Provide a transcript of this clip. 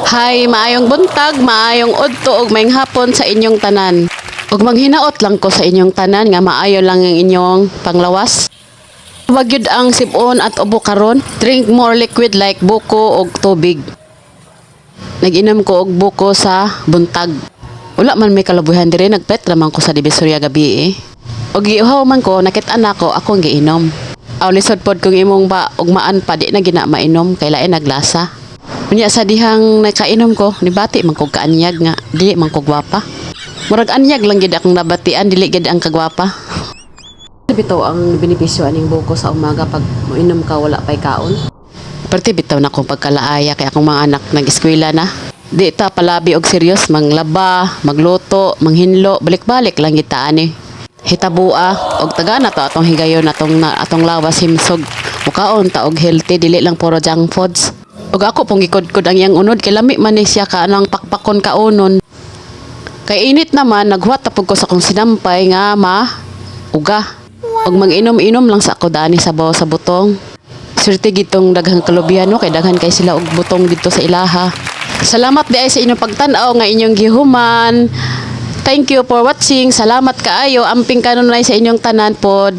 Hay, maayong buntag, maayong udto ug maayong hapon sa inyong tanan. Ug manghinaot lang ko sa inyong tanan nga maayo lang ang inyong panglawas. Wag yun ang sipon at ubo karon. Drink more liquid like buko ug tubig. Nag-inom ko og buko sa buntag. Wala man may kalabuhan diri, nagpet raman ko sa Divisoria gabi eh. Og giuhaw man ko, nakit-an ako akong giinom. Aw lisod pod kung imong ba ugmaan pa di na gina mainom kay lain naglasa. Unya sa dihang nakainom ko, nibati man kog kaanyag nga dili man kog gwapa. Murag anyag lang gid akong nabatian, dili gid ang kagwapa. Bitaw ang benepisyo aning buko sa umaga pag moinom ka wala pay kaon. Perti bitaw na kong pagkalaaya kay akong mga anak nag-eskwela na. Di ta palabi og serious manglaba, magluto, manghinlo, balik-balik lang kita ani. Hitabua og tagana to atong higayon atong lawas himsog. Mukaon ta og healthy dili lang puro junk foods. Og ako pong gikod-kod ang iyang unod kay lami man ni siya ka anong pakpakon kaunon. Kay init naman naghuwat tapog ko sa kong sinampay nga uga. Og manginom-inom lang sa ako dani sa baw sa butong. Swerte gitong daghang kalubiano kay daghan kay sila og butong dito sa ilaha. Salamat di ay sa inyong pagtan-aw nga inyong gihuman. Thank you for watching. Salamat kaayo. Amping kanunay sa inyong tanan pod.